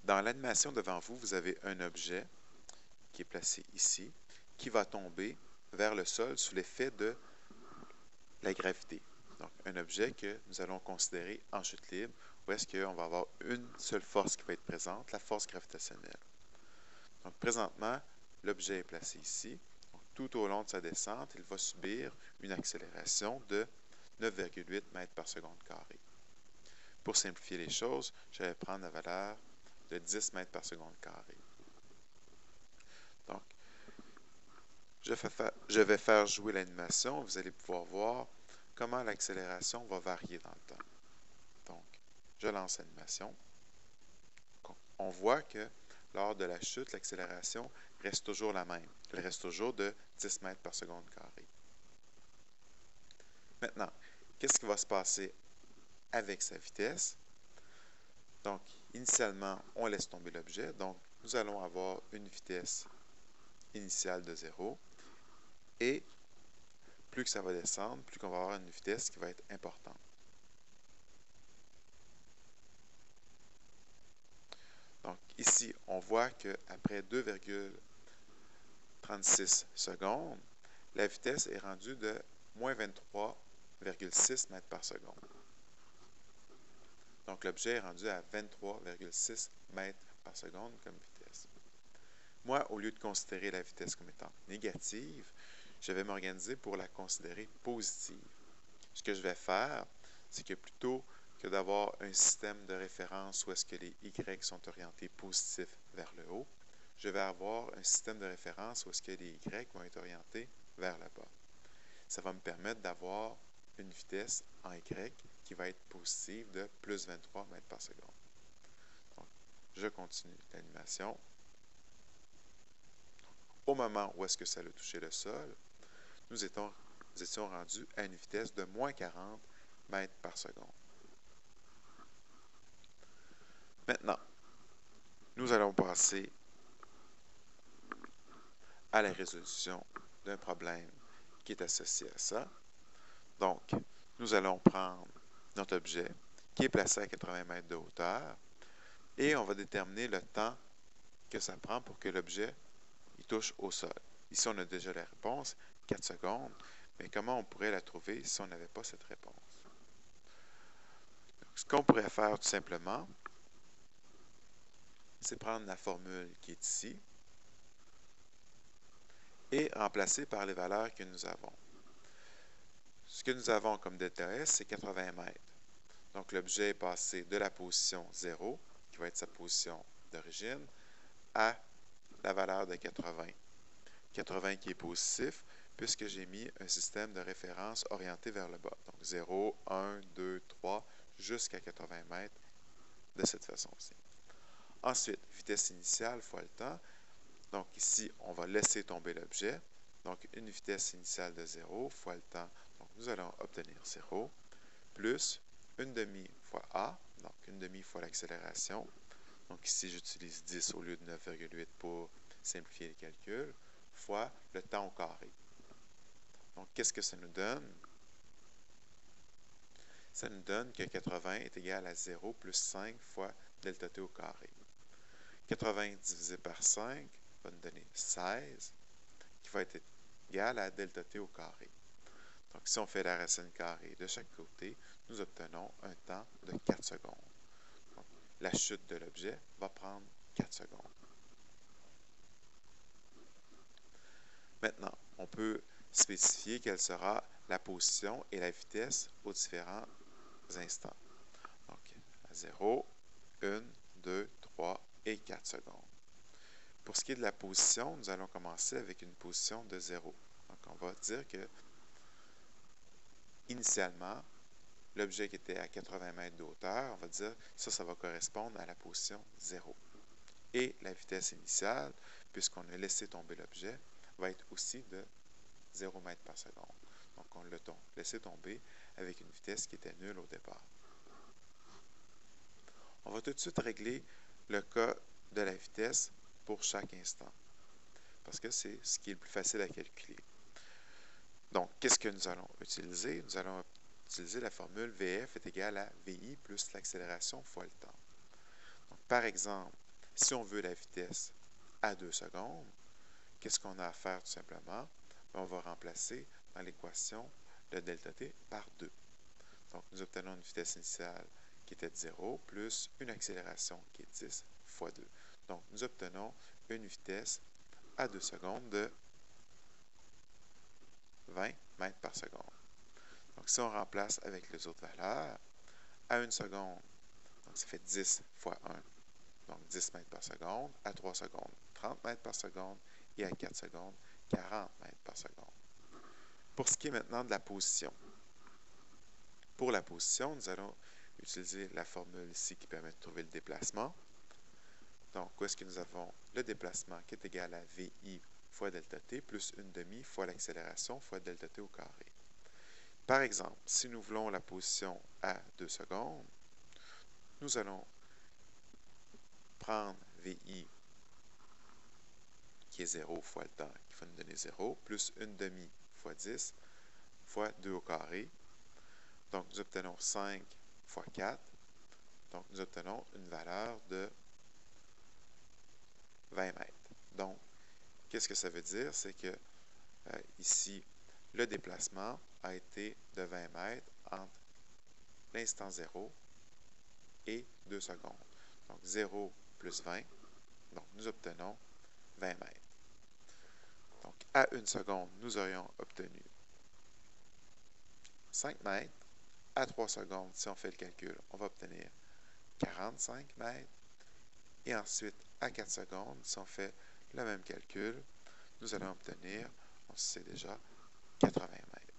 Dans l'animation devant vous, vous avez un objet qui est placé ici, qui va tomber vers le sol sous l'effet de la gravité. Donc, un objet que nous allons considérer en chute libre, où est-ce qu'on va avoir une seule force qui va être présente, la force gravitationnelle. Donc, présentement, l'objet est placé ici. Donc, tout au long de sa descente, il va subir une accélération de 9,8 mètres par seconde carré. Pour simplifier les choses, je vais prendre la valeur de 10 mètres par seconde carré. Donc, je vais faire jouer l'animation. Vous allez pouvoir voir comment l'accélération va varier dans le temps. Donc, je lance l'animation. On voit que lors de la chute, l'accélération reste toujours la même. Elle reste toujours de 10 mètres par seconde carré. Maintenant, qu'est-ce qui va se passer avec sa vitesse? Donc, initialement, on laisse tomber l'objet. Donc, nous allons avoir une vitesse initiale de 0. Et plus que ça va descendre, plus qu'on va avoir une vitesse qui va être importante. Donc, ici, on voit qu'après 2,36 secondes, la vitesse est rendue de moins 23,6 mètres par seconde. Donc, l'objet est rendu à 23,6 mètres par seconde comme vitesse. Moi, au lieu de considérer la vitesse comme étant négative, je vais m'organiser pour la considérer positive. Ce que je vais faire, c'est que plutôt que d'avoir un système de référence où est-ce que les Y sont orientés positifs vers le haut, je vais avoir un système de référence où est-ce que les Y vont être orientés vers le bas. Ça va me permettre d'avoir une vitesse en Y qui va être positive de plus 23 mètres par seconde. Donc, je continue l'animation. Au moment où est-ce que ça a touché le sol, nous étions rendus à une vitesse de moins 40 mètres par seconde. Maintenant, nous allons passer à la résolution d'un problème qui est associé à ça. Donc, nous allons prendre notre objet qui est placé à 80 mètres de hauteur et on va déterminer le temps que ça prend pour que l'objet touche au sol. Ici, on a déjà la réponse, 4 secondes, mais comment on pourrait la trouver si on n'avait pas cette réponse? Donc, ce qu'on pourrait faire tout simplement, c'est prendre la formule qui est ici et remplacer par les valeurs que nous avons. Ce que nous avons comme delta S, c'est 80 mètres. Donc, l'objet est passé de la position 0, qui va être sa position d'origine, à la valeur de 80. 80 qui est positif, puisque j'ai mis un système de référence orienté vers le bas. Donc, 0, 1, 2, 3, jusqu'à 80 mètres de cette façon-ci. Ensuite, vitesse initiale fois le temps. Donc, ici, on va laisser tomber l'objet. Donc, une vitesse initiale de 0 fois le temps. Donc, nous allons obtenir 0, plus une demi fois A, donc une demi fois l'accélération. Donc, ici, j'utilise 10 au lieu de 9,8 pour simplifier les calculs, fois le temps au carré. Donc, qu'est-ce que ça nous donne? Ça nous donne que 80 est égal à 0 plus 5 fois delta t au carré. 80 divisé par 5 va nous donner 16, qui va être égal à delta t au carré. Donc, si on fait la racine carrée de chaque côté, nous obtenons un temps de 4 secondes. Donc, la chute de l'objet va prendre 4 secondes. Maintenant, on peut spécifier quelle sera la position et la vitesse aux différents instants. Donc, à 0, 1, 2, 3 et 4 secondes. Pour ce qui est de la position, nous allons commencer avec une position de 0. Donc, on va dire que, initialement, l'objet qui était à 80 mètres de hauteur, on va dire que ça va correspondre à la position 0. Et la vitesse initiale, puisqu'on a laissé tomber l'objet, va être aussi de 0 mètres par seconde. Donc, on l'a laissé tomber avec une vitesse qui était nulle au départ. On va tout de suite régler le cas de la vitesse pour chaque instant, parce que c'est ce qui est le plus facile à calculer. Donc, qu'est-ce que nous allons utiliser? Nous allons utiliser la formule VF est égale à VI plus l'accélération fois le temps. Donc, par exemple, Si on veut la vitesse à 2 secondes, qu'est-ce qu'on a à faire tout simplement? On va remplacer dans l'équation le delta t par 2. Donc, nous obtenons une vitesse initiale qui était de 0 plus une accélération qui est 10 fois 2. Donc, nous obtenons une vitesse à 2 secondes de 20 mètres par seconde. Donc, si on remplace avec les autres valeurs, à 1 seconde, donc ça fait 10 fois 1, donc 10 mètres par seconde, à 3 secondes, 30 mètres par seconde, et à 4 secondes, 40 mètres par seconde. Pour ce qui est maintenant de la position. Pour la position, nous allons utiliser la formule ici qui permet de trouver le déplacement. Donc, où est-ce que nous avons le déplacement qui est égal à VI fois delta t plus 1/2 fois l'accélération fois delta t au carré. Par exemple, si nous voulons la position à 2 secondes, nous allons prendre VI qui est 0 fois le temps, qui va nous donner 0, plus 1/2 fois 10 fois 2 au carré. Donc, nous obtenons 5 fois 4. Donc, nous obtenons une valeur de 20 mètres. Donc, qu'est-ce que ça veut dire? C'est que ici, le déplacement a été de 20 mètres entre l'instant 0 et 2 secondes. Donc, 0 plus 20. Donc, nous obtenons 20 mètres. Donc, à 1 seconde, nous aurions obtenu 5 mètres. À 3 secondes, si on fait le calcul, on va obtenir 45 mètres. Et ensuite, à 4 secondes, si on fait le même calcul, nous allons obtenir, on sait déjà, 80 mètres.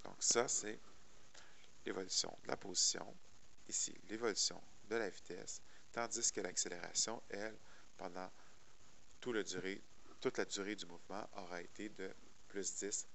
Donc ça, c'est l'évolution de la position. Ici, l'évolution de la vitesse, tandis que l'accélération, elle, pendant toute la durée du mouvement, aura été de plus 10